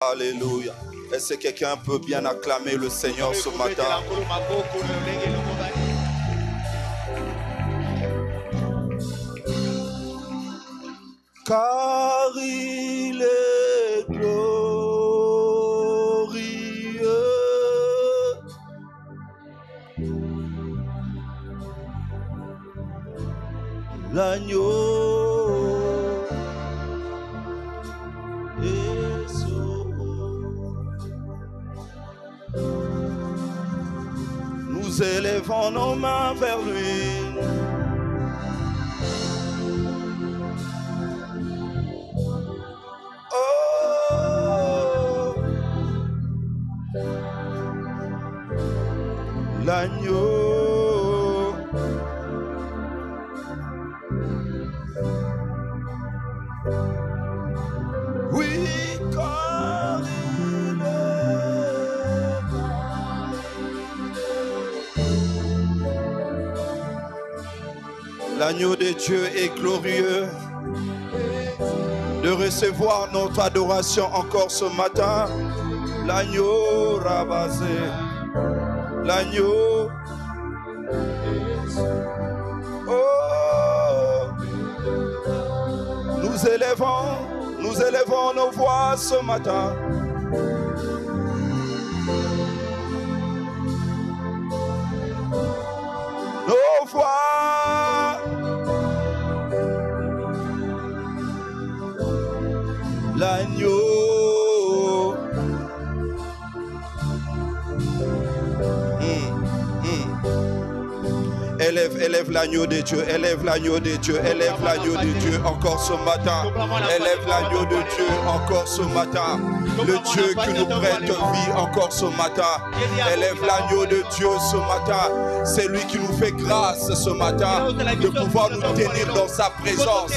Alléluia. Est-ce que quelqu'un peut bien acclamer le Seigneur ce matin? Car il est glorieux. L'agneau est sauvé. Nous élevons nos mains vers lui. Oh, l'agneau. Oui, car il est. L'agneau de Dieu est glorieux. De recevoir notre adoration encore ce matin. L'agneau rabasé. L'agneau. Oh, nous élevons nos voix ce matin. Nos voix. L'agneau. Élève l'agneau de Dieu, élève l'agneau de Dieu, élève l'agneau de Dieu encore ce matin. Élève l'agneau de Dieu encore ce matin. Le Dieu qui nous prête vie encore ce matin. Élève l'agneau de Dieu ce matin. C'est lui qui nous fait grâce ce matin de pouvoir nous tenir dans sa présence.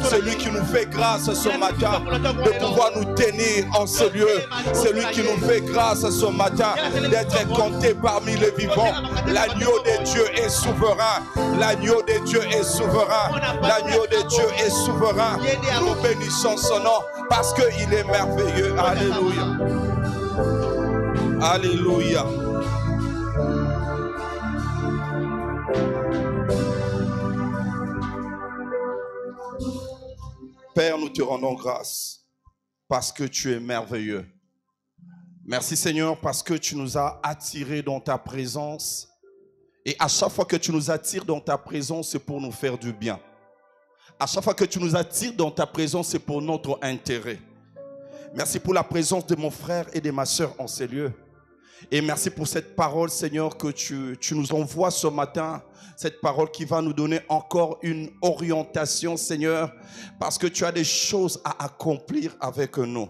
C'est lui qui nous fait grâce ce matin de pouvoir nous tenir en ce lieu. C'est lui qui nous fait grâce ce matin d'être compté parmi les vivants. L'agneau de Dieu est souverain. L'agneau de Dieu est souverain. L'agneau de Dieu est souverain. Nous bénissons son nom parce qu'il est merveilleux. Alléluia. Alléluia. Père, nous te rendons grâce parce que tu es merveilleux. Merci Seigneur parce que tu nous as attirés dans ta présence. Et à chaque fois que tu nous attires dans ta présence, c'est pour nous faire du bien. À chaque fois que tu nous attires dans ta présence, c'est pour notre intérêt. Merci pour la présence de mon frère et de ma soeur en ces lieux. Et merci pour cette parole, Seigneur, que tu nous envoies ce matin. Cette parole qui va nous donner encore une orientation, Seigneur, parce que tu as des choses à accomplir avec nous.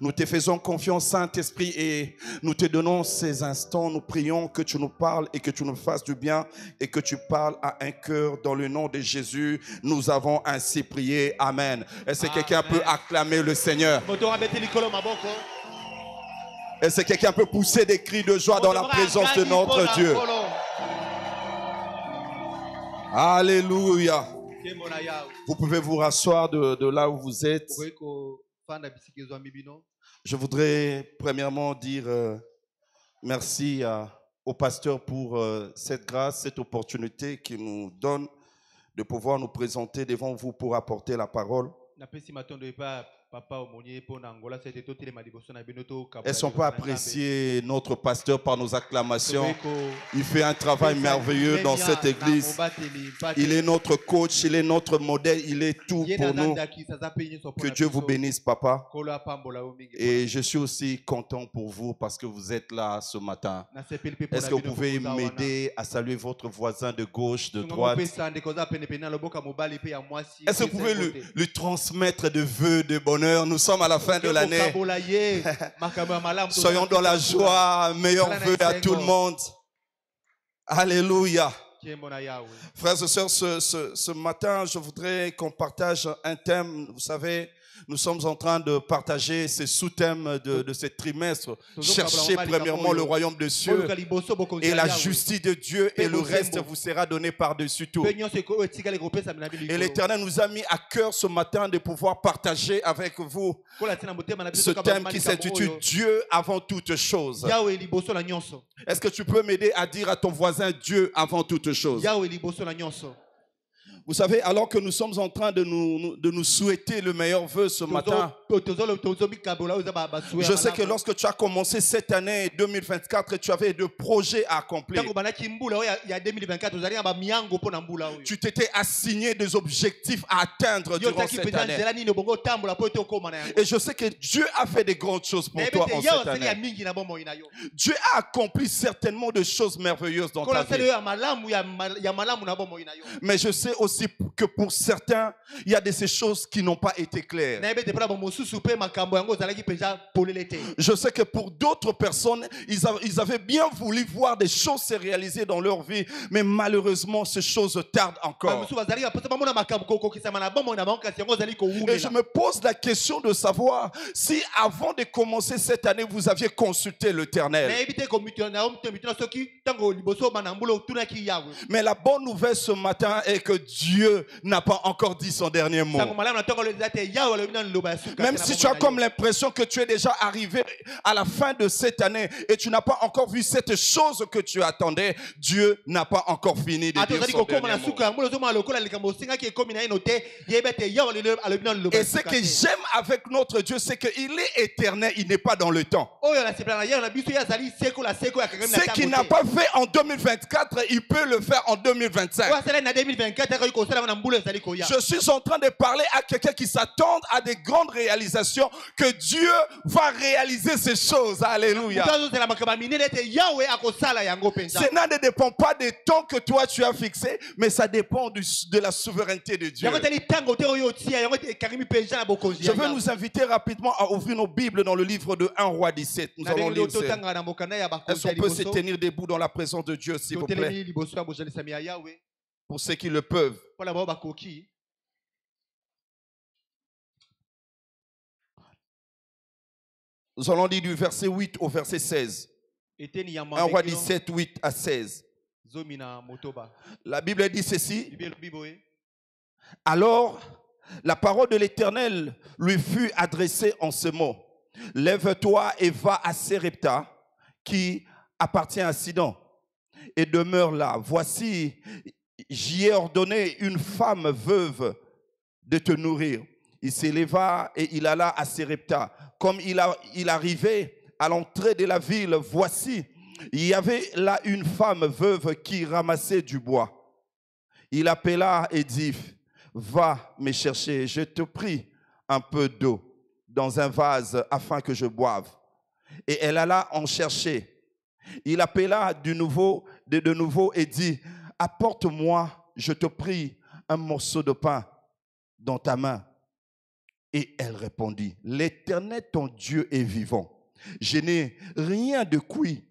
Nous te faisons confiance, Saint-Esprit, et nous te donnons ces instants. Nous prions que tu nous parles et que tu nous fasses du bien et que tu parles à un cœur dans le nom de Jésus. Nous avons ainsi prié. Amen. Est-ce que quelqu'un peut acclamer le Seigneur? Est-ce que quelqu'un peut pousser des cris de joie dans la présence de notre Dieu? Alléluia. Vous pouvez vous rasseoir de là où vous êtes. Je voudrais premièrement dire merci au pasteur pour cette grâce, cette opportunité qu'il nous donne de pouvoir nous présenter devant vous pour apporter la parole. Est-ce qu'on peut apprécier notre pasteur par nos acclamations? Il fait un travail merveilleux dans cette église. Il est notre coach, il est notre modèle, il est tout pour nous. Que Dieu vous bénisse, papa. Et je suis aussi content pour vous parce que vous êtes là ce matin. Est-ce que vous pouvez m'aider à saluer votre voisin de gauche, de droite? Est-ce que vous pouvez lui transmettre de vœux de bonheur? Nous sommes à la fin de l'année. Soyons dans la joie. Meilleurs vœux à tout le monde. Alléluia. Frères et sœurs, ce matin, je voudrais qu'on partage un thème. Vous savez, Nous sommes en train de partager ces sous-thèmes de ce trimestre. Cherchez premièrement le royaume des cieux et la justice de Dieu, et le reste vous sera donné par-dessus tout. Et l'Éternel nous a mis à cœur ce matin de pouvoir partager avec vous ce thème qui s'intitule Dieu avant toute chose. Est-ce que tu peux m'aider à dire à ton voisin Dieu avant toute chose? Vous savez, alors que nous sommes en train de nous souhaiter le meilleur vœu ce matin, je sais que lorsque tu as commencé cette année 2024, tu avais des projets à accomplir. Tu t'étais assigné des objectifs à atteindre durant cette année. Et je sais que Dieu a fait des grandes choses pour toi en cette année. Dieu a accompli certainement des choses merveilleuses dans ta vie. Mais je sais aussi que pour certains, il y a de ces choses qui n'ont pas été claires. Je sais que pour d'autres personnes, ils avaient bien voulu voir des choses se réaliser dans leur vie, mais malheureusement, ces choses tardent encore. Et je me pose la question de savoir si avant de commencer cette année, vous aviez consulté l'Éternel. Mais la bonne nouvelle ce matin est que Dieu n'a pas encore dit son dernier mot. Même si tu as comme l'impression que tu es déjà arrivé à la fin de cette année et tu n'as pas encore vu cette chose que tu attendais, Dieu n'a pas encore fini de dire son dernier mot. Et ce que j'aime avec notre Dieu, c'est qu'il est éternel, il n'est pas dans le temps. Ce qu'il n'a pas fait en 2024, il peut le faire en 2025. Je suis en train de parler à quelqu'un qui s'attend à des grandes réalisations, que Dieu va réaliser ces choses. Alléluia. Cela ne dépend pas des temps que toi tu as fixé, mais ça dépend de la souveraineté de Dieu. Je veux nous inviter rapidement à ouvrir nos Bibles dans le livre de 1 Roi 17. Nous allons lire. Est-ce qu'on peut se tenir debout dans la présence de Dieu, s'il vous plaît? Pour ceux qui le peuvent. Nous allons lire du verset 8 au verset 16. 1 Roi 17, 8 à 16. La Bible dit ceci. Alors, la parole de l'Éternel lui fut adressée en ce mot. Lève-toi et va à Sérepta, qui appartient à Sidon, et demeure là. Voici, j'y ai ordonné une femme veuve de te nourrir. Il s'éleva et il alla à Sérepta. Comme il arrivait à l'entrée de la ville, voici, il y avait là une femme veuve qui ramassait du bois. Il appela et dit, va me chercher, je te prie, un peu d'eau dans un vase afin que je boive. Et elle alla en chercher. Il appela de nouveau et dit, apporte-moi, je te prie, un morceau de pain dans ta main. Et elle répondit, l'Éternel ton Dieu est vivant. Je n'ai rien de cuit.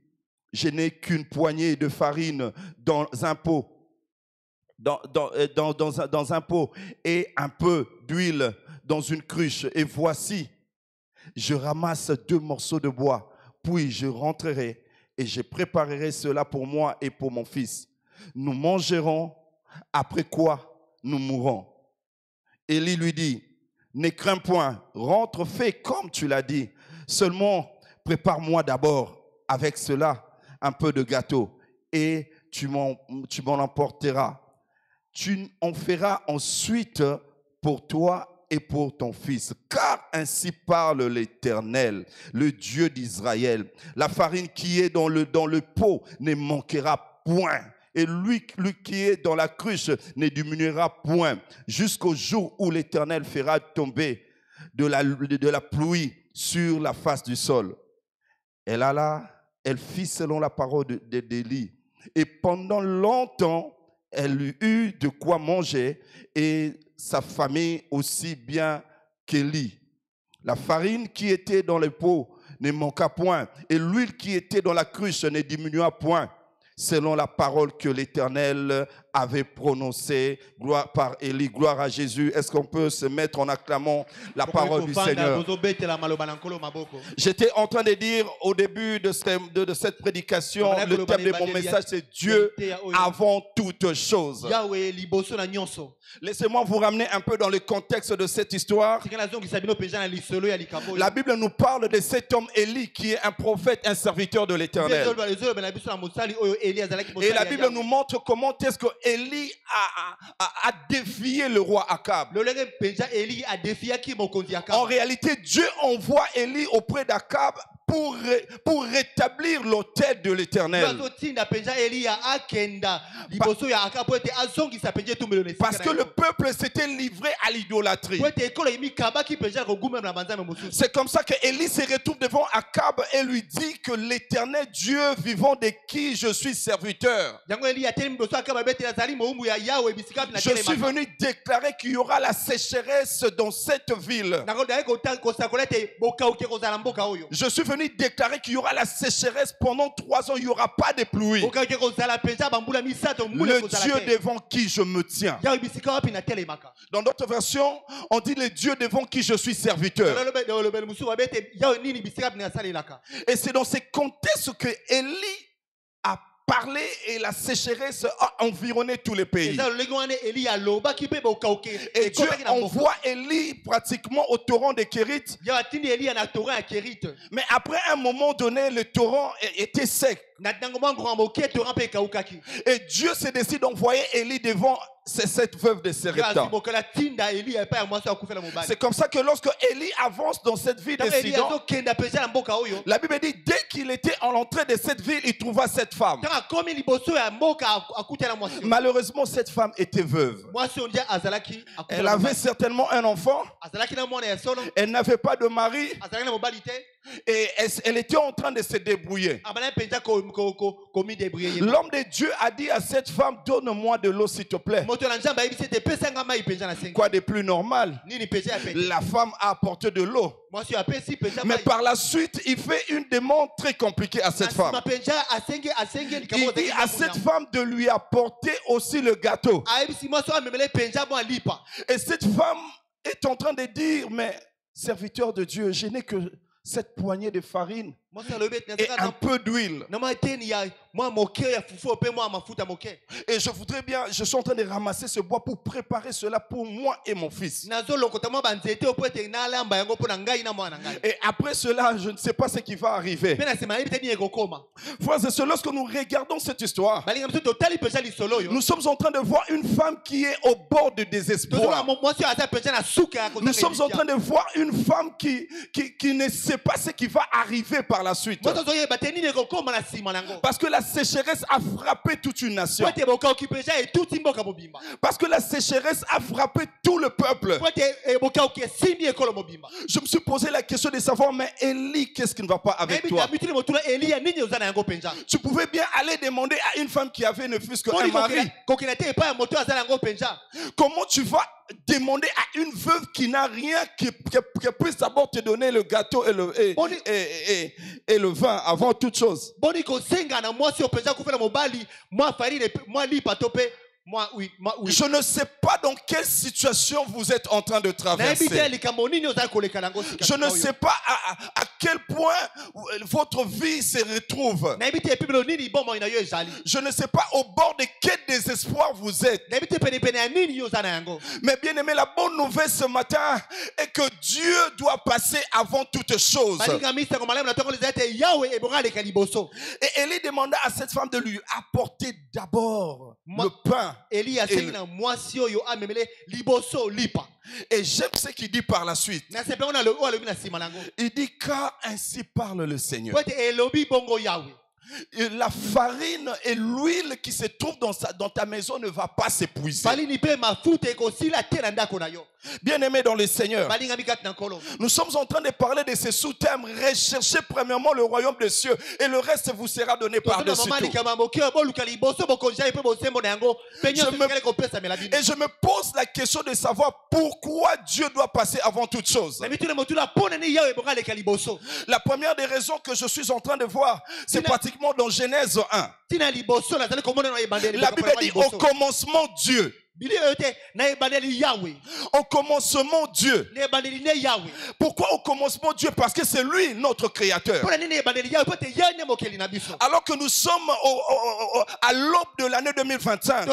Je n'ai qu'une poignée de farine dans un pot, dans un pot, et un peu d'huile dans une cruche. Et voici, je ramasse 2 morceaux de bois, puis je rentrerai et je préparerai cela pour moi et pour mon fils. Nous mangerons, après quoi nous mourrons. Élie lui dit, ne crains point, rentre, fais comme tu l'as dit. Seulement, prépare-moi d'abord avec cela un peu de gâteau et tu m'en emporteras. Tu en feras ensuite pour toi et pour ton fils. Car ainsi parle l'Éternel, le Dieu d'Israël. La farine qui est dans le pot ne manquera point. Et lui qui est dans la cruche ne diminuera point, jusqu'au jour où l'Éternel fera tomber de la pluie sur la face du sol. Elle alla, elle fit selon la parole d'Élie. Et pendant longtemps, elle eut de quoi manger, et sa famille aussi bien qu'Élie. La farine qui était dans le pot ne manqua point, et l'huile qui était dans la cruche ne diminua point, selon la parole que l'Éternel avait prononcé par Élie. Gloire à Jésus. Est-ce qu'on peut se mettre en acclamant la parole du Seigneur? J'étais en train de dire au début de cette prédication, le thème de mon message, c'est Dieu avant toute chose. Laissez-moi vous ramener un peu dans le contexte de cette histoire. La Bible nous parle de cet homme Élie qui est un prophète, un serviteur de l'Éternel. Et la Bible nous montre comment est-ce que Élie a défié le roi Akab. En réalité, Dieu envoie Élie auprès d'Akab pour rétablir l'autel de l'Éternel. Parce que le peuple s'était livré à l'idolâtrie. C'est comme ça que Élie se retrouve devant Akab et lui dit que l'Éternel Dieu vivant de qui je suis serviteur. Je suis venu déclarer qu'il y aura la sécheresse dans cette ville. Je suis venu déclarer qu'il y aura la sécheresse pendant 3 ans, il n'y aura pas de pluie. Le Dieu devant qui je me tiens. Dans d'autres versions, on dit le Dieu devant qui je suis serviteur. Et c'est dans ces contextes que Élie a parlé et la sécheresse a environné tous les pays. Et Dieu envoie Élie pratiquement au torrent de Kérit. Mais après un moment donné, le torrent était sec. Et Dieu se décide d'envoyer Élie devant cette veuve de Sérepta. C'est comme ça que lorsque Élie avance dans cette ville de Sidon, la Bible dit dès qu'il était en l'entrée de cette ville, il trouva cette femme. Malheureusement, cette femme était veuve. Elle avait certainement un enfant. Elle n'avait pas de mari. Et elle était en train de se débrouiller. L'homme de Dieu a dit à cette femme, donne-moi de l'eau s'il te plaît. Quoi de plus normal? La femme a apporté de l'eau. Mais par la suite, il fait une demande très compliquée à cette femme. Il dit à cette femme de lui apporter aussi le gâteau. Et cette femme est en train de dire, mais serviteur de Dieu, je n'ai que cette poignée de farine et un peu d'huile. Et je voudrais bien, je suis en train de ramasser ce bois pour préparer cela pour moi et mon fils. Et après cela, je ne sais pas ce qui va arriver. Frères et sœurs, lorsque nous regardons cette histoire, nous sommes en train de voir une femme qui est au bord du désespoir. Nous sommes en train de voir une femme qui ne sait pas ce qui va arriver par la suite. Parce que la sécheresse a frappé toute une nation. Parce que la sécheresse a frappé tout le peuple. Je me suis posé la question de savoir, mais Élie, qu'est-ce qui ne va pas avec toi? Tu pouvais bien aller demander à une femme qui avait ne fût-ce qu'un mari. Comment tu vas demander à une veuve qui n'a rien, qui puisse d'abord te donner le gâteau et le vin avant toute chose? Je ne sais pas dans quelle situation vous êtes en train de traverser. Je ne sais pas à quel point votre vie se retrouve. Je ne sais pas au bord de quel désespoir vous êtes. Mais bien aimé, la bonne nouvelle ce matin est que Dieu doit passer avant toute chose. Et Élie demanda à cette femme de lui apporter d'abord le pain. Et j'aime ce qu'il dit par la suite. Il dit car ainsi parle le Seigneur. La farine et l'huile qui se trouvent dans ta maison ne va pas s'épuiser. Bien aimé dans le Seigneur, nous sommes en train de parler de ce sous-thème. Recherchez premièrement le royaume des cieux et le reste vous sera donné par-dessus tout. Et je me pose la question de savoir pourquoi Dieu doit passer avant toute chose. La première des raisons que je suis en train de voir, c'est pratiquement pratiquement dans Genèse 1. La Bible dit au commencement Dieu. Au commencement Dieu. Pourquoi au commencement Dieu? Parce que c'est lui notre créateur. Alors que nous sommes à l'aube de l'année 2025,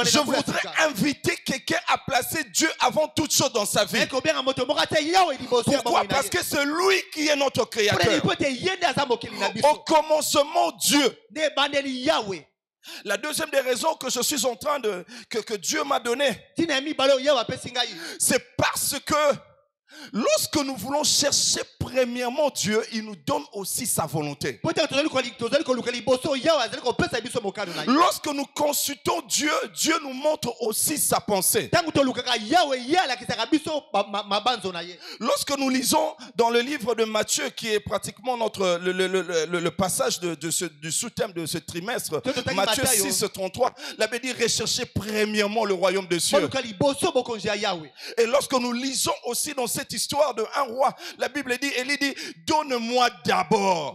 je voudrais inviter quelqu'un à placer Dieu avant toute chose dans sa vie. Pourquoi? Parce que c'est lui qui est notre créateur. Au commencement Dieu. La deuxième des raisons que je suis en train de que Dieu m'a donné, c'est parce que lorsque nous voulons chercher premièrement Dieu, il nous donne aussi sa volonté. Lorsque nous consultons Dieu, Dieu nous montre aussi sa pensée. Lorsque nous lisons dans le livre de Matthieu, qui est pratiquement le passage du sous-thème de ce trimestre, Matthieu 6, 33, la Bible dit recherchez premièrement le royaume de Dieu. Et lorsque nous lisons aussi dans cette histoire de un roi, la Bible dit, Élie dit, donne-moi d'abord.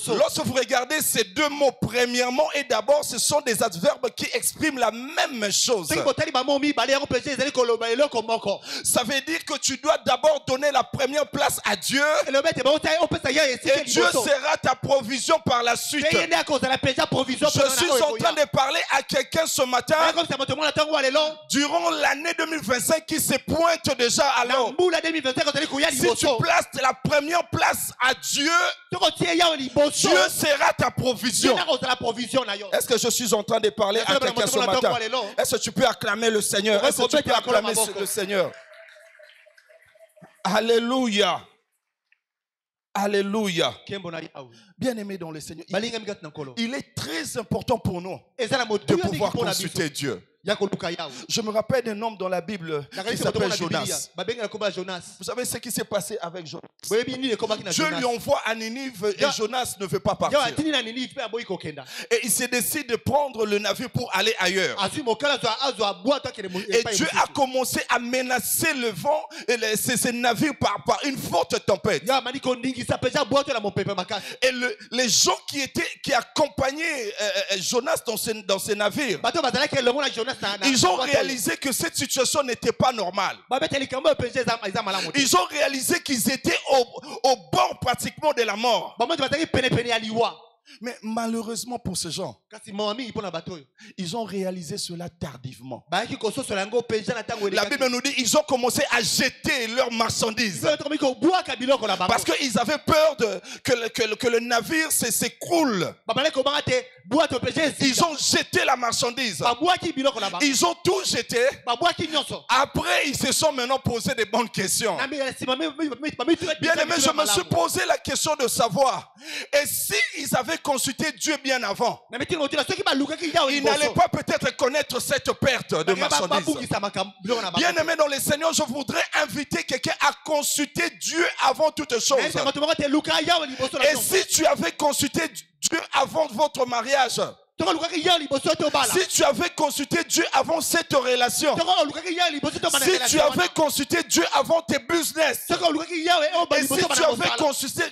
Lorsque vous regardez ces deux mots, premièrement et d'abord, ce sont des adverbes qui expriment la même chose. Ça veut dire que tu dois d'abord donner la première place à Dieu, et Dieu sera ta provision par la suite. Je suis en train de parler à quelqu'un ce matin durant l'année 2025 qui se pointe déjà à l'heure. Si tu places la première place à Dieu, Dieu sera ta provision. Est-ce que je suis en train de parler à quelqu'un ce matin? Est-ce que tu peux acclamer le Seigneur? Est-ce que tu peux acclamer le Seigneur? Alléluia. Alléluia. Bien-aimé dans le Seigneur, il est très important pour nous de pouvoir consulter Dieu. Je me rappelle d'un homme dans la Bible qui s'appelle Jonas. Vous savez ce qui s'est passé avec Jonas? Dieu lui envoie à Ninive et Jonas ne veut pas partir. Et il se décide de prendre le navire pour aller ailleurs. Et Dieu a commencé à menacer le vent et ces navires par une forte tempête. Et les gens qui accompagnaient Jonas dans ces navires, ils ont réalisé que cette situation n'était pas normale. Ils ont réalisé qu'ils étaient au bord pratiquement de la mort. Mais malheureusement pour ces gens, ils ont réalisé cela tardivement. La Bible nous dit qu'ils ont commencé à jeter leurs marchandises parce qu'ils avaient peur que le navire s'écroule. Ils ont jeté la marchandise. Ils ont tout jeté. Après, ils se sont maintenant posé des bonnes questions. Bien aimé, je me suis posé la question de savoir, et si ils avaient consulté Dieu bien avant, ils n'allaient pas peut-être connaître cette perte de marchandises. Bien aimé dans le Seigneur, je voudrais inviter quelqu'un à consulter Dieu avant toute chose. Et si tu avais consulté Dieu avant votre mariage, si tu avais consulté Dieu avant cette relation, si tu avais consulté Dieu avant tes business, et si tu avais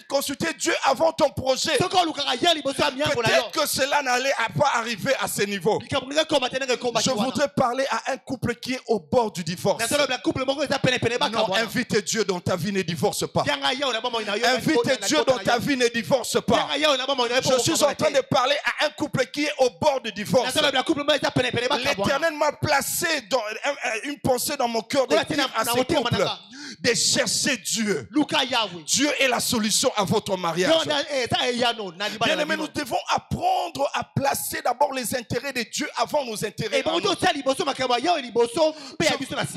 consulté Dieu avant ton projet, peut-être que cela n'allait pas arriver à ce niveau. Je voudrais parler à un couple qui est au bord du divorce. Non, invite Dieu dans ta vie, ne divorce pas. Invite Dieu dans ta vie, ne divorce pas. Je suis en train de parler à un couple qui est au bord du divorce. L'Éternel m'a placé une pensée dans mon cœur de dire à ces couples de chercher Dieu. Dieu est la solution à votre mariage. Bien aimé, nous devons apprendre à placer d'abord les intérêts de Dieu avant nos intérêts.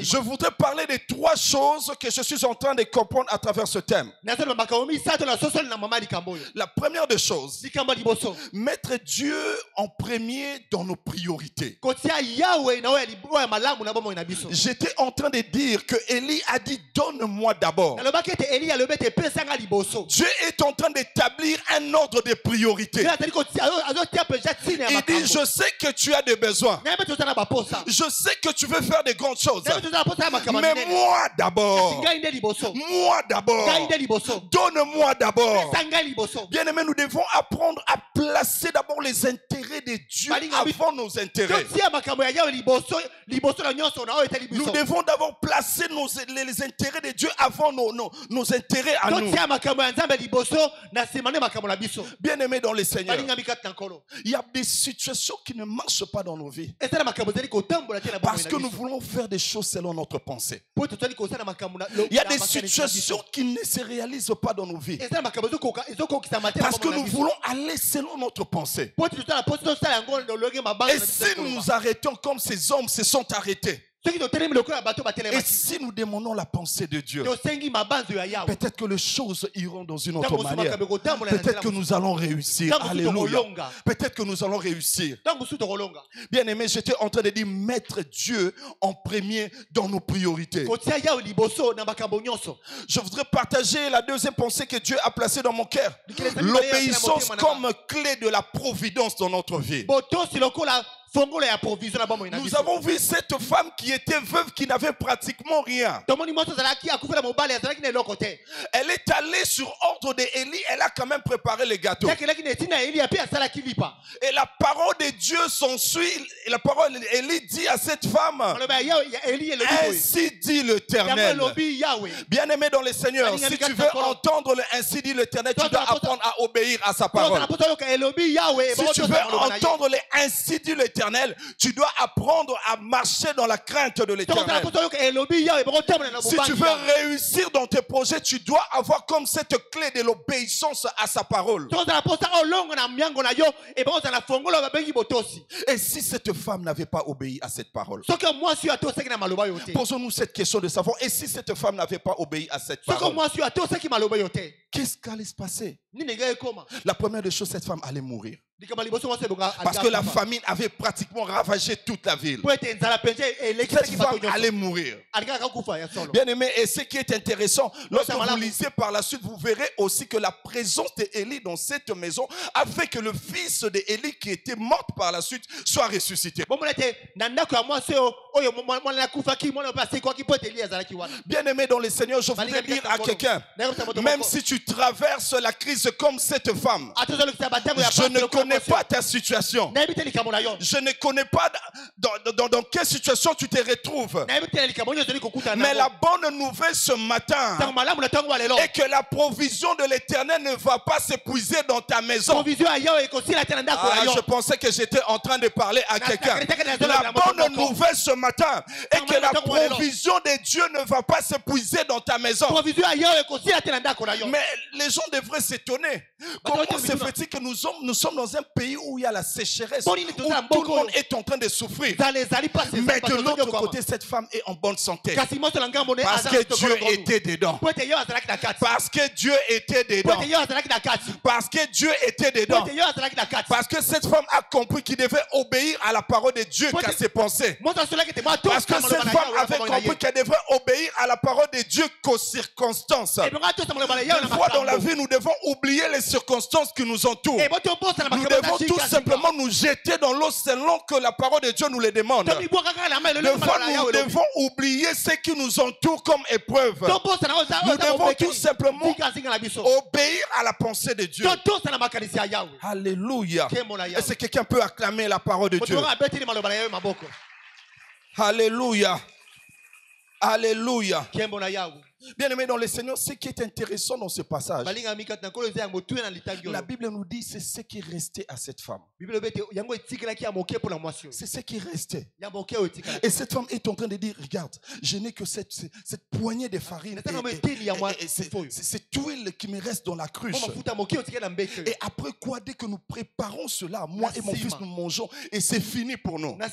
Je voudrais parler de trois choses que je suis en train de comprendre à travers ce thème. La première des choses, mettre Dieu en premier dans nos priorités. J'étais en train de dire que Élie a dit donne-moi d'abord. Dieu est en train d'établir un ordre de priorité. Il dit, je sais que tu as des besoins. Je sais que tu veux faire des grandes choses. Mais moi d'abord. Moi d'abord. Donne-moi d'abord. Bien-aimés, nous devons apprendre à placer d'abord les intérêts de Dieu avant nos intérêts. Nous devons d'abord placer les intérêts de Dieu avant nos intérêts à nous. Bien-aimés dans le Seigneur, il y a des situations qui ne marchent pas dans nos vies parce que nous voulons faire des choses selon notre pensée. Il y a des situations qui ne se réalisent pas dans nos vies parce que nous voulons aller selon notre pensée. Et si nous nous arrêtons comme ces hommes se sont arrêtés, et si nous demandons la pensée de Dieu, peut-être que les choses iront dans une autre manière. Peut-être que nous allons réussir. Alléluia. Peut-être que nous allons réussir. Bien aimé, j'étais en train de dire mettre Dieu en premier dans nos priorités. Je voudrais partager la deuxième pensée que Dieu a placée dans mon cœur. L'obéissance comme clé de la providence dans notre vie. Nous avons vu cette femme qui était veuve, qui n'avait pratiquement rien. Elle est allée sur ordre d'Élie, elle a quand même préparé les gâteaux. Et la parole de Dieu s'ensuit. La parole d'Élie dit à cette femme, ainsi dit l'Éternel. Bien-aimé dans le Seigneur, si tu veux entendre le ainsi dit l'Éternel, tu dois apprendre à obéir à sa parole. Si tu veux entendre le ainsi dit l'Éternel, tu dois apprendre à marcher dans la crainte de l'Éternel. Si tu veux réussir dans tes projets, tu dois avoir comme cette clé de l'obéissance à sa parole. Et si cette femme n'avait pas obéi à cette parole? Posons-nous cette question de savoir, et si cette femme n'avait pas obéi à cette parole, qu'est-ce qui allait se passer? La première des choses, cette femme allait mourir. Parce que la famine avait pratiquement ravagé toute la ville. Cette femme allait mourir. Bien aimé, et ce qui est intéressant, lorsque vous lisez par la suite, vous verrez aussi que la présence d'Élie dans cette maison a fait que le fils d'Élie qui était mort par la suite soit ressuscité. Bien aimé dans le Seigneur, je voudrais dire à quelqu'un, même si tu traverses la crise comme cette femme, je ne connais pas ta situation. Je ne connais pas dans quelle situation tu te retrouves. Mais la bonne nouvelle ce matin est que la provision de l'Éternel ne va pas s'épuiser dans ta maison. Je pensais que j'étais en train de parler à quelqu'un. La bonne nouvelle ce matin est que la provision de Dieu ne va pas s'épuiser dans ta maison. Mais les gens devraient s'étonner. Comment se fait-il que nous sommes dans un pays où il y a la sécheresse, où tout le monde est en train de souffrir, mais de l'autre côté cette femme est en bonne santé parce que Dieu était dedans, parce que Dieu était dedans, parce que Dieu était dedans, parce que cette femme a compris qu'il devait obéir à la parole de Dieu qu'à ses pensées, parce que cette femme avait compris qu'elle devrait obéir à la parole de Dieu qu'aux circonstances. Une fois dans la vie, nous devons oublier les circonstances qui nous entourent. Nous devons tout simplement nous jeter dans l'eau selon que la parole de Dieu nous le demande. Des fois, nous devons oublier ce qui nous entoure comme épreuve. Nous devons tout simplement obéir à la pensée de Dieu. Alléluia. Est-ce que quelqu'un peut acclamer la parole de Dieu? Alléluia. Alléluia. Bien aimé dans le Seigneur, ce qui est intéressant dans ce passage, la Bible nous dit c'est ce qui restait à cette femme. C'est ce qui restait. Et cette femme est en train de dire, regarde, je n'ai que cette poignée de farine et cette huile qui me reste dans la cruche. Et après quoi, dès que nous préparons cela, moi et mon fils nous mangeons et c'est fini pour nous. Bien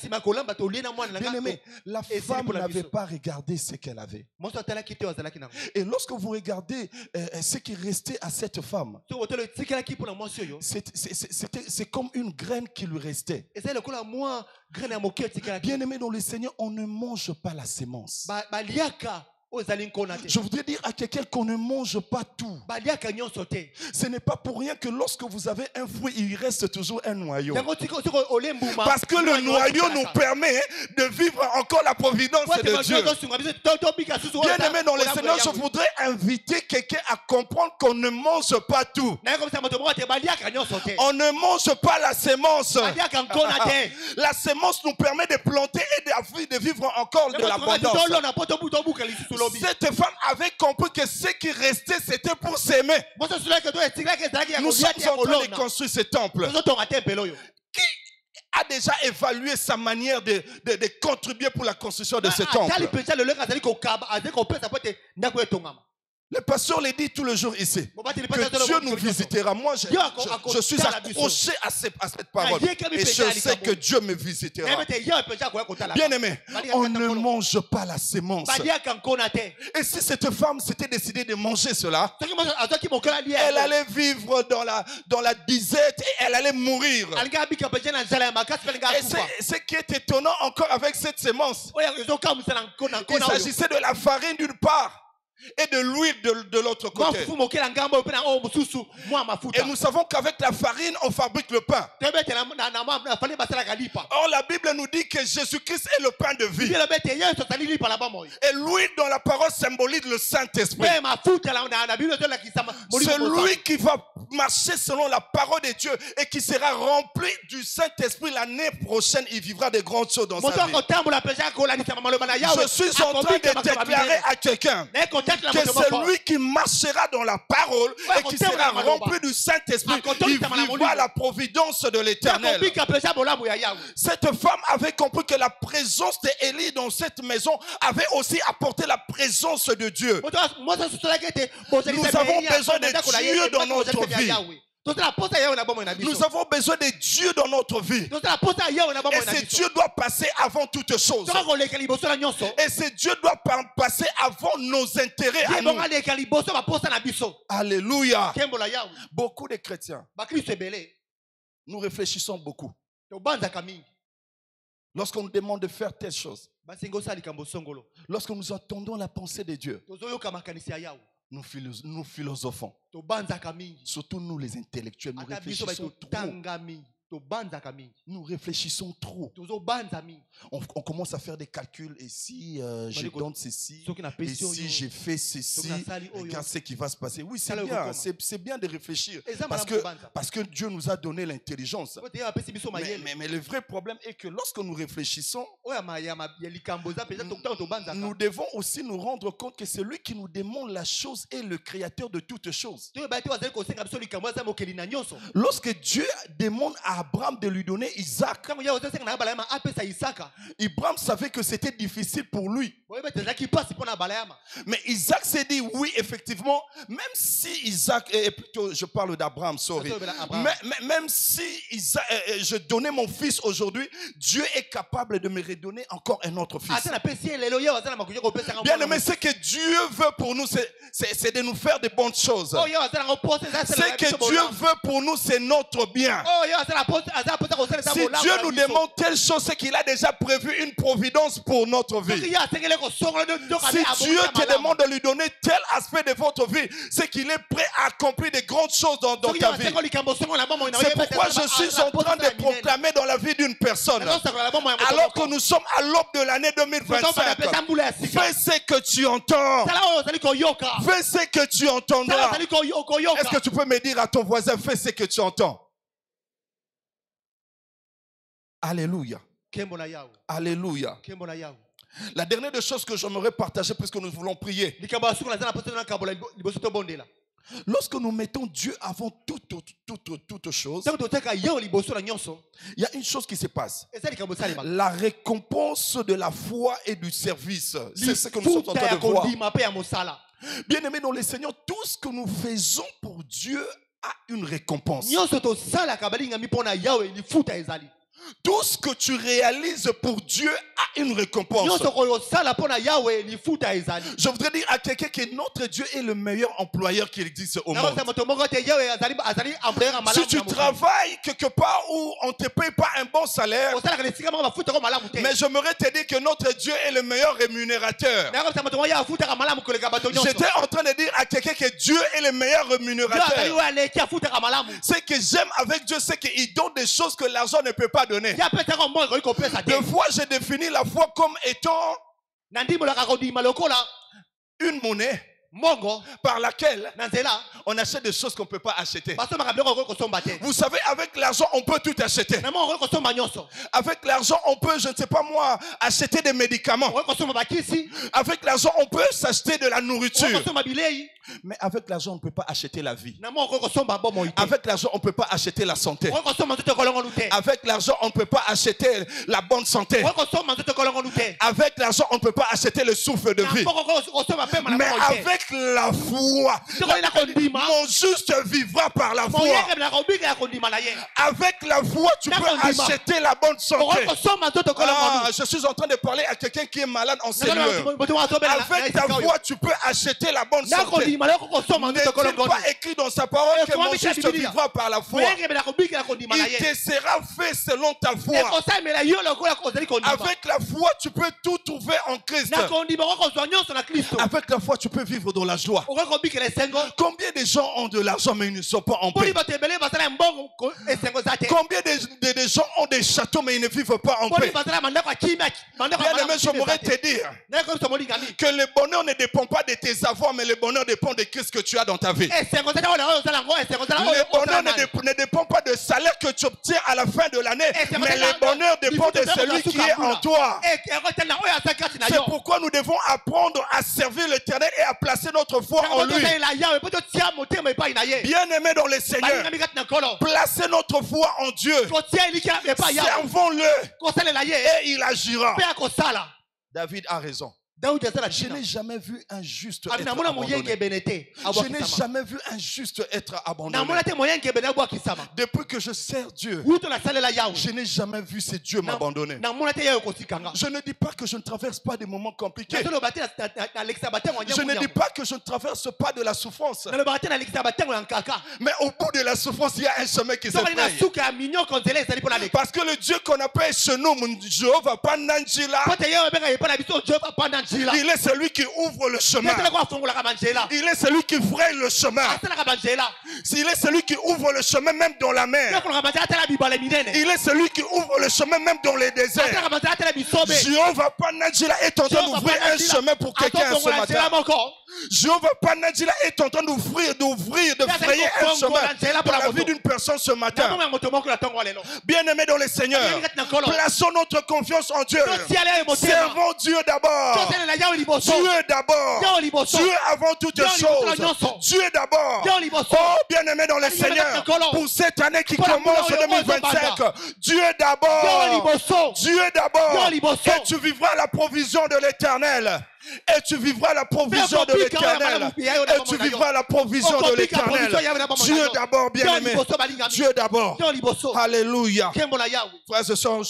aimé, la femme n'avait pas regardé ce qu'elle avait. Et lorsque vous regardez ce qui restait à cette femme, c'est comme une graine qui lui restait. Bien aimé dans le Seigneur, on ne mange pas la sémence. Je voudrais dire à quelqu'un qu'on ne mange pas tout. Ce n'est pas pour rien que lorsque vous avez un fruit, il reste toujours un noyau. Parce que le noyau nous permet de vivre encore la providence de Dieu. Bien aimé dans le Seigneur, je voudrais inviter quelqu'un à comprendre qu'on ne mange pas tout. On ne mange pas la sémence. La sémence nous permet de planter et de vivre encore de l'abondance. Cette femme avait compris que ce qui restait, c'était pour s'aimer. Nous sommes en train de construire ce temple. Qui a déjà évalué sa manière de contribuer pour la construction de ce temple? Le pasteur le dit tout le jour ici, que Dieu nous visitera. Moi, je suis accroché à cette parole. Et je sais que Dieu me visitera. Bien aimé, on ne mange pas la sémence. Et si cette femme s'était décidée de manger cela, elle allait vivre dans la disette et elle allait mourir. Et ce qui est étonnant encore avec cette sémence, il s'agissait de la farine d'une part et de l'huile de l'autre côté. Et nous savons qu'avec la farine, on fabrique le pain. Or, la Bible nous dit que Jésus-Christ est le pain de vie. Et l'huile dans la parole symbolise le Saint-Esprit. Celui qui va marcher selon la parole de Dieu et qui sera rempli du Saint-Esprit l'année prochaine, il vivra de grandes choses dans sa vie. Je suis en train de déclarer à quelqu'un que celui qui marchera dans la parole et qui sera rempli du Saint-Esprit, il vivra la providence de l'Éternel. Cette femme avait compris que la présence d'Élie dans cette maison avait aussi apporté la présence de Dieu. Nous avons besoin de Dieu dans notre vie. Nous avons besoin de Dieu dans notre vie. Et ce Dieu doit passer avant toute chose. Et ce Dieu doit passer avant nos intérêts à nous. Alléluia. Beaucoup de chrétiens, nous réfléchissons beaucoup. Lorsqu'on nous demande de faire telle chose, lorsque nous entendons la pensée de Dieu, nous philosophons. Surtout nous les intellectuels, nous réfléchissons trop. Nous réfléchissons trop. On commence à faire des calculs. Et si je donne ceci, et si je fais ceci, regarde ce qui va se passer. Oui, c'est bien. C'est bien de réfléchir. Parce que Dieu nous a donné l'intelligence. Mais le vrai problème est que lorsque nous réfléchissons, nous devons aussi nous rendre compte que celui qui nous demande la chose est le créateur de toutes choses. Lorsque Dieu demande à Abraham de lui donner Isaac, Abraham savait que c'était difficile pour lui. Mais Isaac s'est dit oui, effectivement, même si Isaac, et plutôt je parle d'Abraham, sorry, même si Isaac, je donnais mon fils aujourd'hui, Dieu est capable de me redonner encore un autre fils. Bien aimé, ce que Dieu veut pour nous, c'est de nous faire de bonnes choses. Ce que Dieu veut pour nous, c'est notre bien. Si Dieu nous demande telle chose, c'est qu'il a déjà prévu une providence pour notre vie. Si Dieu te demande de lui donner tel aspect de votre vie, c'est qu'il est prêt à accomplir de grandes choses dans ta vie. C'est pourquoi je suis en train de proclamer dans la vie d'une personne, alors que nous sommes à l'aube de l'année 2025, fais ce que tu entends. Fais ce que tu entendras. Est-ce que tu peux me dire à ton voisin, fais ce que tu entends? Alléluia. Alléluia. La dernière des choses que j'aimerais partager, puisque nous voulons prier. Lorsque nous mettons Dieu avant toute chose, il y a une chose qui se passe. La récompense de la foi et du service. C'est ce que nous sommes en train de voir. Bien aimé dans le Seigneur, tout ce que nous faisons pour Dieu a une récompense. Tout ce que tu réalises pour Dieu a une récompense. Je voudrais dire à quelqu'un que notre Dieu est le meilleur employeur qui existe au monde. Si tu travailles quelque part où on ne te paye pas un bon salaire, mais j'aimerais te dire que notre Dieu est le meilleur rémunérateur. J'étais en train de dire à quelqu'un que Dieu est le meilleur rémunérateur. Ce que j'aime avec Dieu, c'est qu'il donne des choses que l'argent ne peut pas donner. Des fois, j'ai défini la foi comme étant une monnaie par laquelle on achète des choses qu'on ne peut pas acheter. Vous savez, avec l'argent, on peut tout acheter. Avec l'argent, on peut, je ne sais pas moi, acheter des médicaments. Avec l'argent, on peut s'acheter de la nourriture. Mais avec l'argent, on ne peut pas acheter la vie. Avec l'argent, on ne peut pas acheter la santé. Avec l'argent, on ne peut pas acheter la bonne santé. Avec l'argent, on ne peut pas acheter le souffle de vie. Mais avec la foi, mon juste vivra par la foi. Avec la foi, tu peux acheter la bonne santé. Je suis en train de parler à quelqu'un qui est malade en cellule. Avec ta foi, tu peux acheter la bonne santé. N'est-il pas écrit dans sa parole que mon juste vivra par la foi? Il te sera fait selon ta foi. Avec la foi, tu peux tout trouver en Christ. Avec la foi, tu peux vivre dans la joie. Combien de gens ont de l'argent mais ils ne sont pas en paix? Combien de gens ont des châteaux mais ils ne vivent pas en paix? Bien-aimé, j'aimerais te dire que le bonheur ne dépend pas de tes avoirs, mais le bonheur dépend de ce que tu as dans ta vie. Le bonheur ne dépend pas du salaire que tu obtiens à la fin de l'année, mais le bonheur dépend de celui qui est en toi. C'est pourquoi nous devons apprendre à servir l'Éternel et à placer notre foi en lui. Bien-aimés dans le Seigneur, placez notre foi en Dieu. Servons-le et il agira. David a raison. Je n'ai jamais vu un juste être abandonné. Je n'ai jamais vu un juste être abandonné. Depuis que je sers Dieu, je n'ai jamais vu ce Dieu m'abandonner. Je ne dis pas que je ne traverse pas des moments compliqués. Je ne dis pas que je ne traverse pas de la souffrance. Mais au bout de la souffrance, il y a un chemin qui se fraye. Parce que le Dieu qu'on appelle ce nom, Jéhovah Pananjila, il est celui qui ouvre le chemin. Il est celui qui fraye le chemin. Il est celui qui ouvre le chemin même dans la mer. Il est celui qui ouvre le chemin même dans les déserts. Jéhovah Pananjila est en train d'ouvrir un chemin pour quelqu'un ce matin. Jéhovah Pananjila est en train de frayer un chemin dans la vie d'une personne ce matin. Bien-aimés dans le Seigneur, plaçons notre confiance en Dieu. Servons Dieu d'abord. Dieu d'abord. Dieu avant toutes choses. Dieu d'abord. Oh, bien-aimés dans le Seigneur, pour cette année qui commence en 2025, Dieu d'abord. Dieu d'abord. Et tu vivras la provision de l'Éternel. Et tu vivras la provision de l'Éternel. Et tu vivras la provision de l'Éternel. Dieu d'abord, bien-aimé. Dieu d'abord. Alléluia. Frères et sœurs,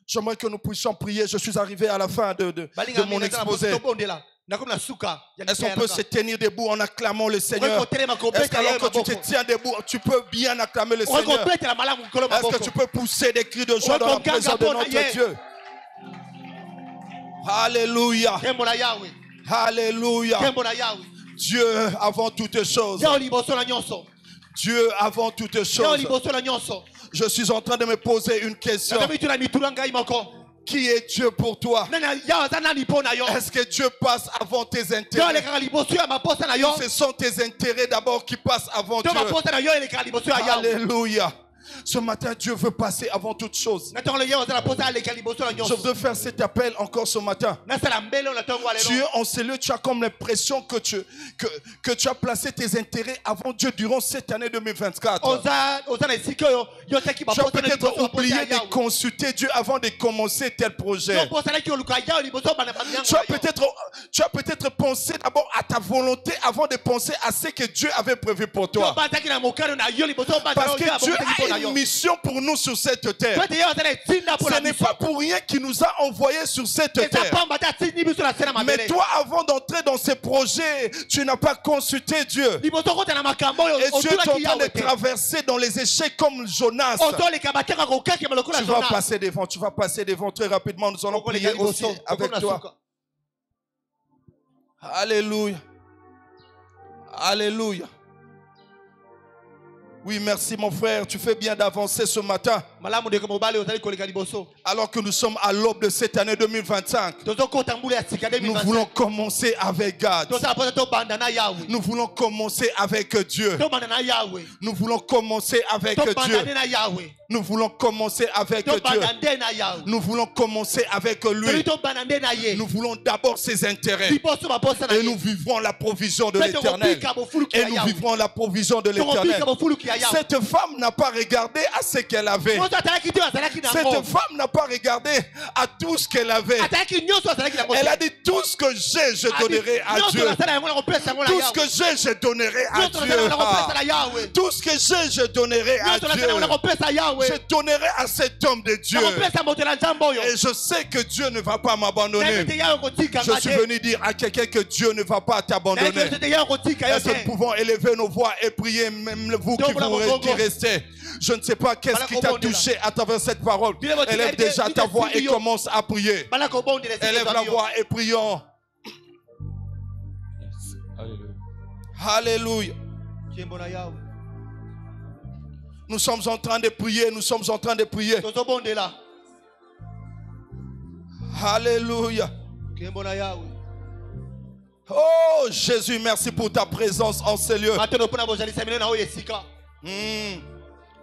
j'aimerais que nous puissions prier. Je suis arrivé à la fin de mon exposé. Est-ce qu'on peut se tenir debout en acclamant le Seigneur? Est-ce qu'alors que tu te tiens debout, tu peux bien acclamer le Seigneur? Est-ce que tu peux pousser des cris de joie dans la présence de notre Dieu? Alléluia. Alléluia. Dieu avant toutes choses. Dieu avant toutes choses. Je suis en train de me poser une question. Qui est Dieu pour toi? Est-ce que Dieu passe avant tes intérêts? Ce sont tes intérêts d'abord qui passent avant Dieu. Alléluia. Ce matin, Dieu veut passer avant toute chose. Je veux faire cet appel encore ce matin. Dieu, en cellule, tu as comme l'impression que tu as placé tes intérêts avant Dieu durant cette année 2024. Tu as peut-être oublié de consulter Dieu avant de commencer tel projet. Tu as peut-être pensé d'abord à ta volonté avant de penser à ce que Dieu avait prévu pour toi. Parce que Dieu a une mission pour nous sur cette terre. Ce n'est pas pour rien qu'il nous a envoyés sur cette terre. Mais toi, avant d'entrer dans ces projets, tu n'as pas consulté Dieu. Et Dieu est en train de traverser dans les échecs comme Jonas. Tu vas passer devant très rapidement. Nous allons prier aussi avec toi. Alléluia. Alléluia. Oui, merci mon frère, tu fais bien d'avancer ce matin. Alors que nous sommes à l'aube de cette année 2025, nous voulons commencer avec God. Nous voulons commencer avec Dieu. Nous voulons commencer avec Dieu. Nous voulons commencer avec Dieu. Nous voulons commencer avec lui. Nous voulons d'abord ses intérêts. Et nous vivrons la provision de l'Éternel. Et nous vivrons la provision de l'Éternel. Cette femme n'a pas regardé à ce qu'elle avait. Cette femme n'a pas regardé à tout ce qu'elle avait. Elle a dit tout ce que j'ai, je donnerai à Dieu. Tout ce que j'ai, je donnerai à Dieu. Tout ce que j'ai, je donnerai à Dieu. Je donnerai à cet homme de Dieu. Et je sais que Dieu ne va pas m'abandonner. Je suis venu dire à quelqu'un que Dieu ne va pas t'abandonner. Est-ce que nous pouvons élever nos voix et prier, même vous qui restez? Je ne sais pas qu'est-ce qui t'a touché à travers cette parole. Élève déjà ta voix et commence à prier. Élève la voix et prions. Alléluia. Nous sommes en train de prier. Nous sommes en train de prier. Alléluia. Oh Jésus, merci pour ta présence en ces lieux.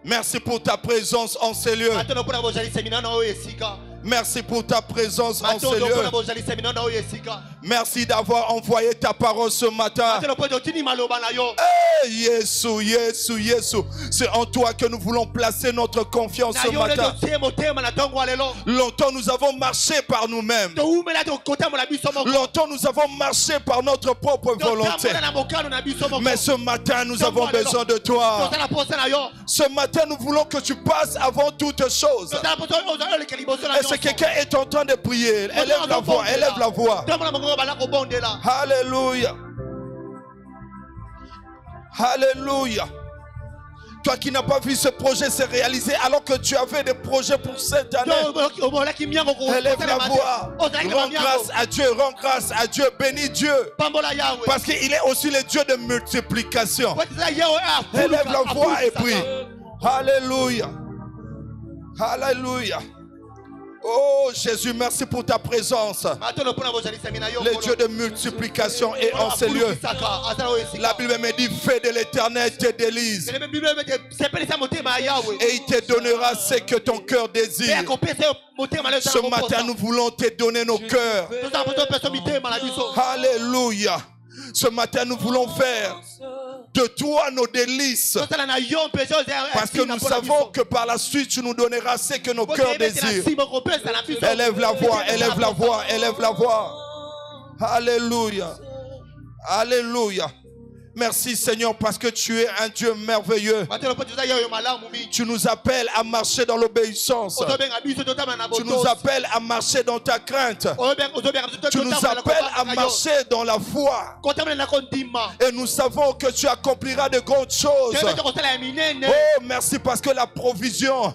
Merci pour ta présence en ces lieux. Merci pour ta présence en ces lieux. Merci d'avoir envoyé ta parole ce matin. Hey, Jésus. C'est en toi que nous voulons placer notre confiance ce matin. Longtemps nous avons marché par nous-mêmes. Longtemps nous avons marché par notre propre volonté. Mais ce matin nous avons besoin de toi. Ce matin nous voulons que tu passes avant toute chose. Est-ce que quelqu'un est en train de prier? Élève la voix, élève la voix. Alléluia. Alléluia. Toi qui n'as pas vu ce projet se réaliser alors que tu avais des projets pour cette année. Élève la voix. Rends grâce à Dieu, rends grâce à Dieu, bénis Dieu. Parce qu'il est aussi le Dieu de multiplication. Élève la voix et prie. Alléluia. Alléluia. Oh Jésus, merci pour ta présence. Le Dieu de multiplication est en ces lieux. La Bible me dit, fais de l'Éternel tes délices. Et il te donnera ce que ton cœur désire. Ce matin, nous voulons te donner nos cœurs. Alléluia. Ce matin, nous voulons faire de toi nos délices. Parce que nous savons que par la suite, tu nous donneras ce que nos cœurs désirent. Élève la voix, élève la voix, élève la voix. Alléluia. Alléluia. Merci Seigneur parce que tu es un Dieu merveilleux. Tu nous appelles à marcher dans l'obéissance. Tu nous appelles à marcher dans ta crainte. Tu nous appelles à marcher dans la foi. Et nous savons que tu accompliras de grandes choses. Oh, merci parce que la provision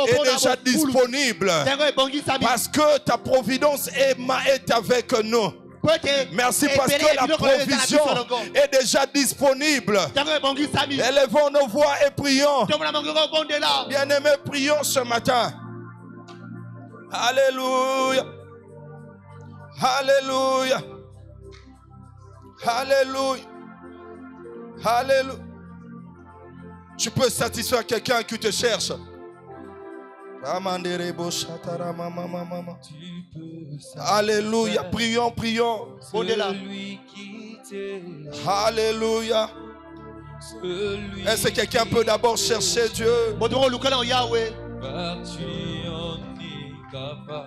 est déjà disponible. Parce que ta providence est avec nous. Merci parce que la provision est déjà disponible. Élevons nos voix et prions. Bien-aimés, prions ce matin. Alléluia. Alléluia. Alléluia. Alléluia. Tu peux satisfaire quelqu'un qui te cherche. Alléluia, prions, prions. Alléluia. Est-ce que quelqu'un peut d'abord chercher Dieu?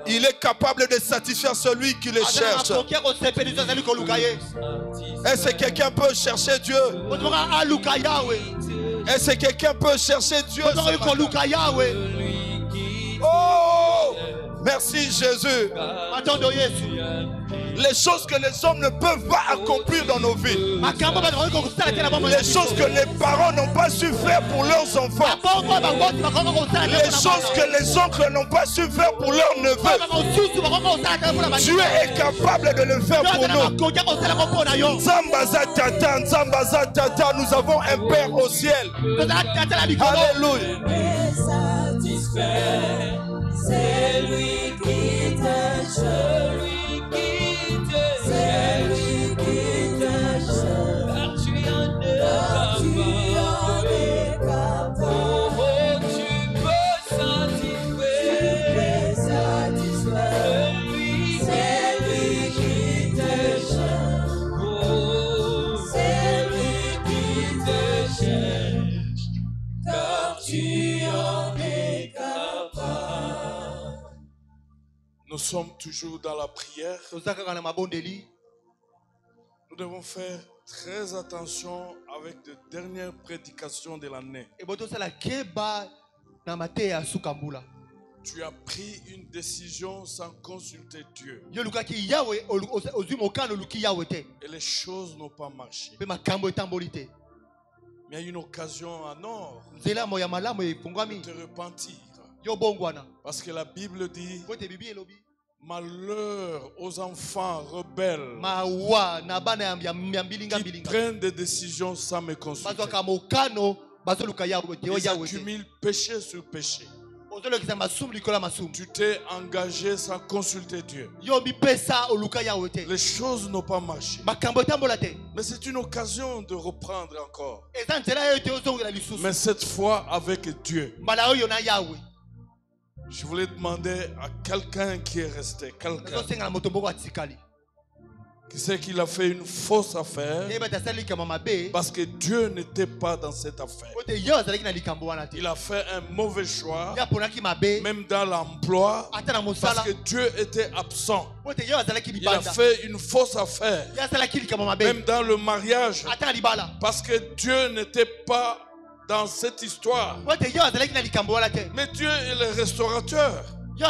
Il est capable de satisfaire celui qui le cherche. Est-ce que quelqu'un peut chercher Dieu? Est-ce que quelqu'un peut chercher Dieu? Oh, merci Jésus. Les choses que les hommes ne peuvent pas accomplir dans nos vies. Les choses que les parents n'ont pas su faire pour leurs enfants. Les choses que les oncles n'ont pas su faire pour leurs neveux. Dieu est capable de le faire pour nous. Zambaza Tata, Zambaza Tata, nous avons un Père au ciel. Alléluia. C'est lui qui t'aime, celui qui t'aime, c'est lui qui t'aime, car tu en es capable. Oh, tu peux satisfaire, c'est lui qui t'aime, oh, c'est lui qui t'aime, car tu en es capable. Nous sommes toujours dans la prière. Nous devons faire très attention avec les dernières prédications de l'année. Tu as pris une décision sans consulter Dieu. Et les choses n'ont pas marché. Mais il y a une occasion en or de te repentir. Parce que la Bible dit: malheur aux enfants rebelles qui prennent des décisions sans me consulter. Ils accumulent péché sur péché. Tu t'es engagé sans consulter Dieu. Les choses n'ont pas marché. Mais c'est une occasion de reprendre encore. Mais cette fois avec Dieu. Je voulais demander à quelqu'un qui est resté, quelqu'un qui sait qu'il a fait une fausse affaire parce que Dieu n'était pas dans cette affaire. Il a fait un mauvais choix, même dans l'emploi, parce que Dieu était absent. Il a fait une fausse affaire, même dans le mariage, parce que Dieu n'était pas dans cette histoire. Mais Dieu est le restaurateur. Les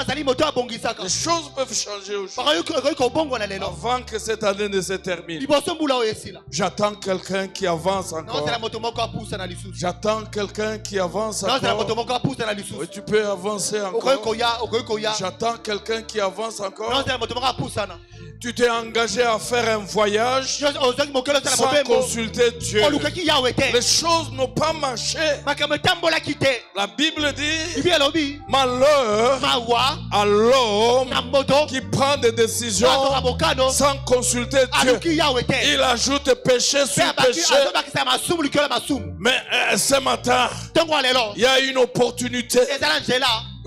choses peuvent changer aujourd'hui. Avant que cette année ne se termine, j'attends quelqu'un qui avance encore. J'attends quelqu'un qui avance encore. Oui, tu peux avancer encore. J'attends quelqu'un qui avance encore. Tu t'es engagé à faire un voyage sans consulter Dieu. Les choses n'ont pas marché. La Bible dit: malheur à l'homme qui prend des décisions sans consulter Dieu. Il ajoute péché sur péché. Mais ce matin, il y a une opportunité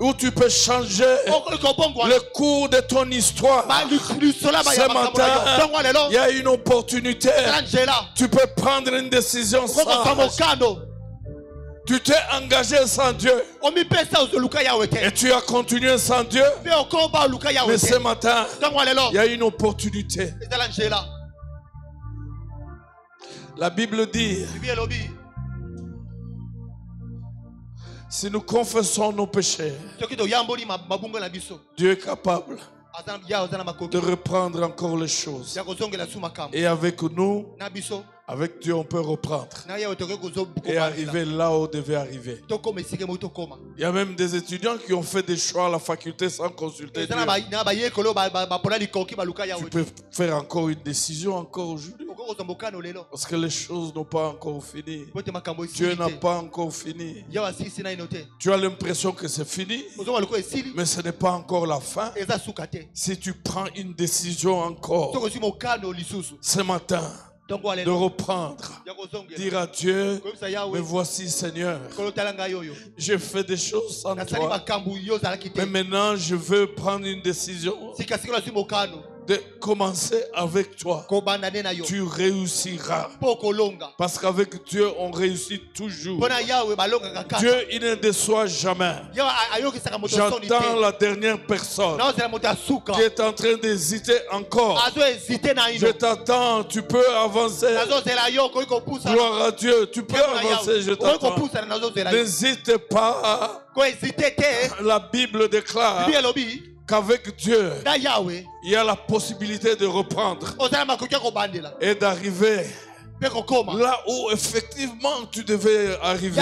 où tu peux changer le cours de ton histoire. Ce matin, il y a une opportunité. Tu peux prendre une décision sage. Tu t'es engagé sans Dieu et tu as continué sans Dieu. Mais ce matin, il y a une opportunité. La Bible dit: si nous confessons nos péchés, Dieu est capable de reprendre encore les choses. Et avec nous, avec Dieu, on peut reprendre et arriver là où on devait arriver. Il y a même des étudiants qui ont fait des choix à la faculté sans consulter Dieu. Tu peux faire encore une décision encore aujourd'hui. Parce que les choses n'ont pas encore fini. Dieu n'a pas encore fini. Tu as l'impression que c'est fini, mais ce n'est pas encore la fin. Si tu prends une décision encore ce matin, de reprendre, dire à Dieu: mais voici Seigneur, j'ai fait des choses sans toi, mais maintenant je veux prendre une décision de commencer avec toi, tu réussiras. Parce qu'avec Dieu, on réussit toujours. Dieu, il ne déçoit jamais. J'entends la dernière personne qui est en train d'hésiter encore. Je t'attends, tu peux avancer. Gloire à Dieu, tu peux avancer, je t'attends. N'hésite pas. La Bible déclare qu'avec Dieu, il y a la possibilité de reprendre et d'arriver là où effectivement tu devais arriver.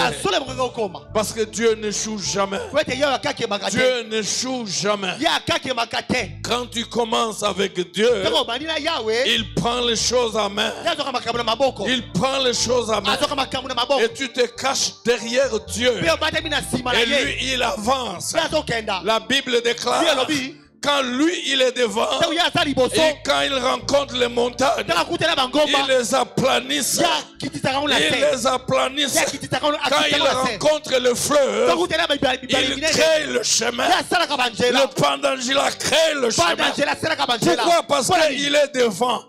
Parce que Dieu n'échoue jamais. Dieu n'échoue jamais. Quand tu commences avec Dieu, il prend les choses à main. Il prend les choses à main. Et tu te caches derrière Dieu. Et lui, il avance. La Bible déclare, quand lui il est devant et quand il rencontre les montagnes, il les aplanisse. Il les aplanisse. Quand il rencontre le fleuve, il crée le chemin. Le Pandangila crée le chemin. Pourquoi? Parce qu'il est devant.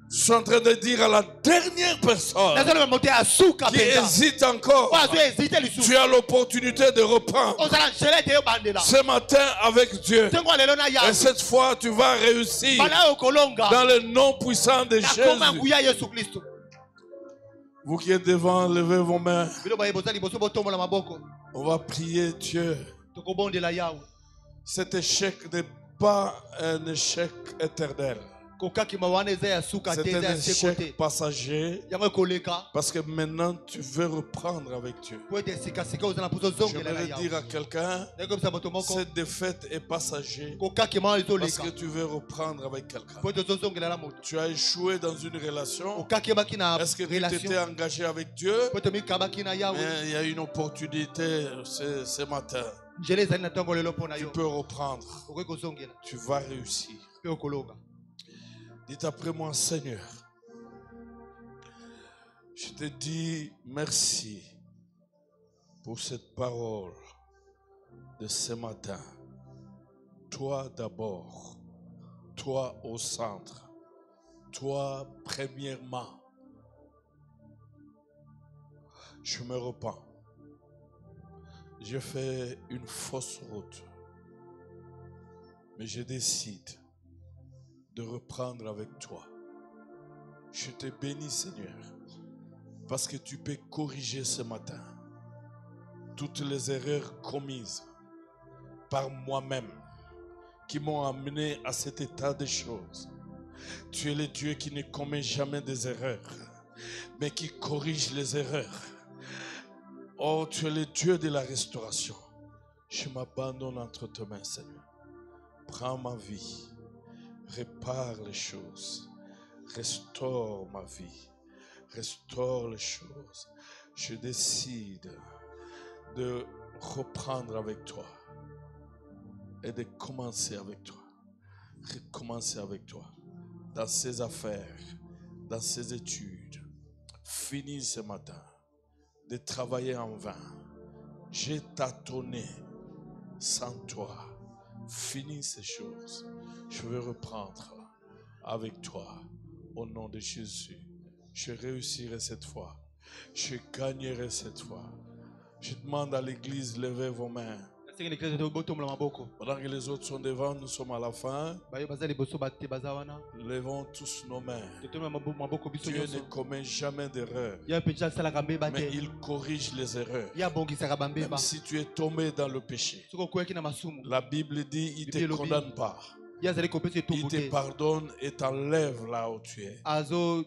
Je suis en train de dire à la dernière personne qui hésite encore, tu as l'opportunité de reprendre ce matin avec Dieu. Et cette fois, tu vas réussir dans le nom puissant de Jésus. Vous qui êtes devant, levez vos mains. On va prier Dieu. Cet échec n'est pas un échec éternel. C'est un échec passager. Parce que maintenant tu veux reprendre avec Dieu. J'aimerais dire à quelqu'un, cette défaite est passager. Parce que tu veux reprendre avec quelqu'un. Tu as échoué dans une relation. Est-ce que tu t'étais engagé avec Dieu? Il y a une opportunité ce matin. Tu peux reprendre. Tu vas réussir. Dites après moi, Seigneur, je te dis merci pour cette parole de ce matin. Toi d'abord, toi au centre, toi premièrement. Je me repens. J'ai fait une fausse route, mais je décide de reprendre avec toi. Je te bénis, Seigneur, parce que tu peux corriger ce matin toutes les erreurs commises par moi-même qui m'ont amené à cet état de choses. Tu es le Dieu qui ne commet jamais des erreurs, mais qui corrige les erreurs. Oh, tu es le Dieu de la restauration. Je m'abandonne entre tes mains, Seigneur. Prends ma vie. Répare les choses, restaure ma vie, restaure les choses. Je décide de reprendre avec toi et de commencer avec toi, recommencer avec toi dans ces affaires, dans ces études. Finis ce matin de travailler en vain. J'ai tâtonné sans toi. Finis ces choses. Je veux reprendre avec toi au nom de Jésus. Je réussirai cette fois. Je gagnerai cette fois. Je demande à l'église, levez vos mains. Pendant que les autres sont devant, nous sommes à la fin. Levons tous nos mains. Dieu ne commet jamais d'erreur, mais il corrige les erreurs. Même si tu es tombé dans le péché, la Bible dit il ne te condamne pas. Il te pardonne et t'enlève là où tu es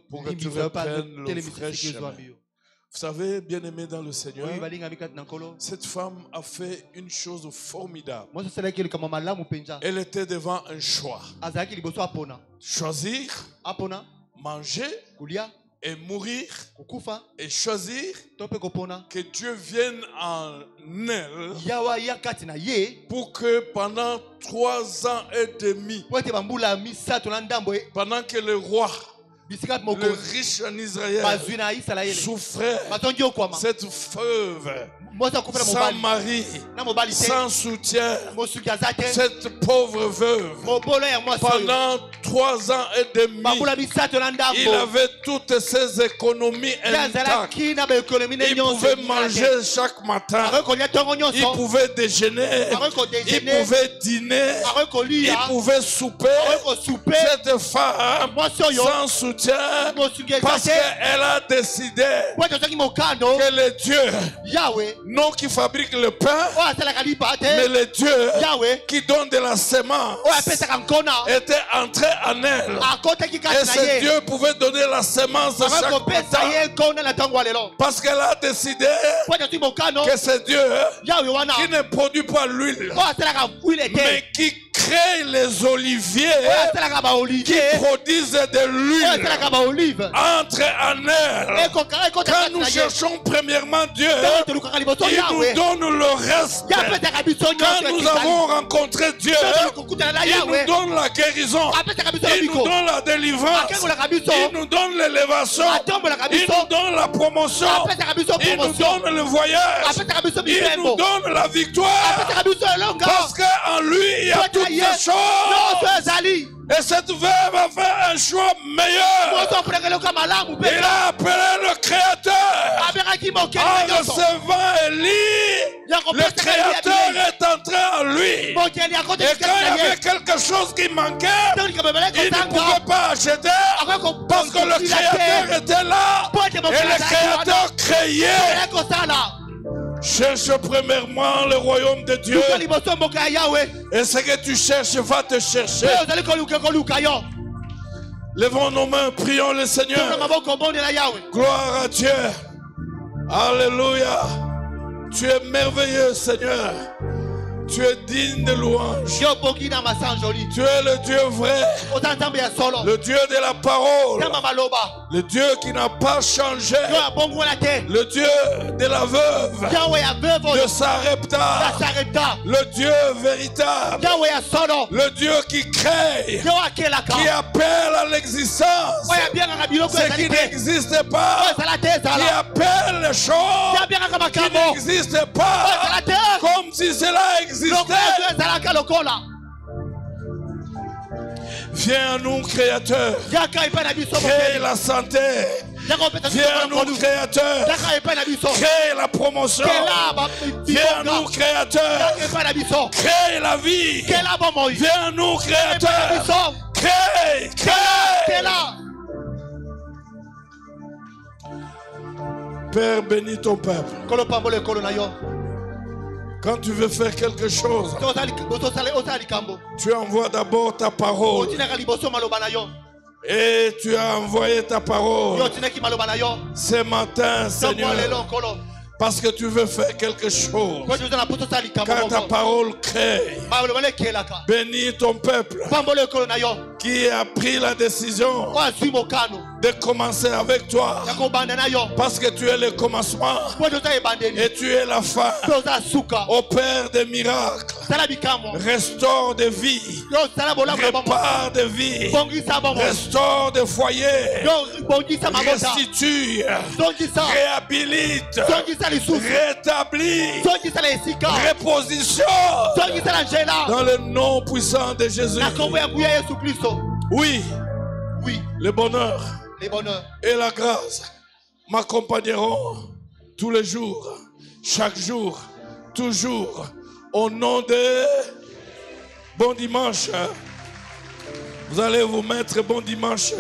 pour que tu reprennes le vrai chemin. Vous savez, bien-aimé dans le Seigneur, cette femme a fait une chose formidable. Elle était devant un choix. Choisir, manger et mourir, et choisir que Dieu vienne en elle pour que pendant 3 ans et demi, pendant que le roi le riche en Israël souffrait cette veuve sans mari, sans soutien, cette pauvre veuve. Pendant 3 ans et demi, il avait toutes ses économies intactes. Il pouvait manger chaque matin, il pouvait déjeuner, il pouvait dîner, il pouvait souper. Cette femme sans soutien, parce qu'elle a décidé que le Dieu, non qui fabrique le pain, mais le Dieu qui donne de la semence, était entré en elle. Et ce Dieu pouvait donner la semence chaque matin, parce qu'elle a décidé que c'est Dieu qui ne produit pas l'huile, mais qui crée les oliviers qui produisent de l'huile. Entre en elle. Quand nous cherchons premièrement Dieu, il nous donne le reste. Quand nous avons rencontré Dieu, il nous donne la guérison, il nous donne la délivrance, il nous donne l'élévation, il nous donne la promotion, il nous donne le voyage, il nous donne la victoire, parce qu'en lui il y a toutes ces choses. Et cette veuve a fait un choix meilleur. Il a appelé le Créateur. En recevant Élie, le Créateur est entré en lui. Et quand il y avait quelque chose qui manquait, il ne pouvait pas acheter, parce que le Créateur était là. Et le Créateur créait. Cherche premièrement le royaume de Dieu. Et ce que tu cherches va te chercher. Levons nos mains, prions le Seigneur. Gloire à Dieu. Alléluia. Tu es merveilleux, Seigneur. Tu es digne de louange. Tu es le Dieu vrai, le Dieu de la parole, le Dieu qui n'a pas changé, le Dieu de la veuve, de Sarepta, le Dieu véritable, le Dieu qui crée, qui appelle à l'existence ce qui n'existe pas, qui appelle les choses qui n'existent pas comme si cela existait. Viens à nous, Créateur. Crée la santé. Viens à nous, Créateur. Crée la promotion. Viens à nous, Créateur. Crée la vie. Viens à nous, Créateur. Crée. Père, bénis ton peuple. Quand tu veux faire quelque chose, tu envoies d'abord ta parole. Et tu as envoyé ta parole ce matin, Seigneur, parce que tu veux faire quelque chose. Quand ta parole crée, bénis ton peuple qui a pris la décision de commencer avec toi, parce que tu es le commencement et tu es la fin. Opère des miracles, restaure des vies, répare des vies, restaure des foyers, restitue, réhabilite, rétablit, reposition dans le nom puissant de Jésus. Oui, le bonheur et la grâce m'accompagneront tous les jours, chaque jour, toujours, au nom de bon dimanche. Vous allez vous mettre bon dimanche.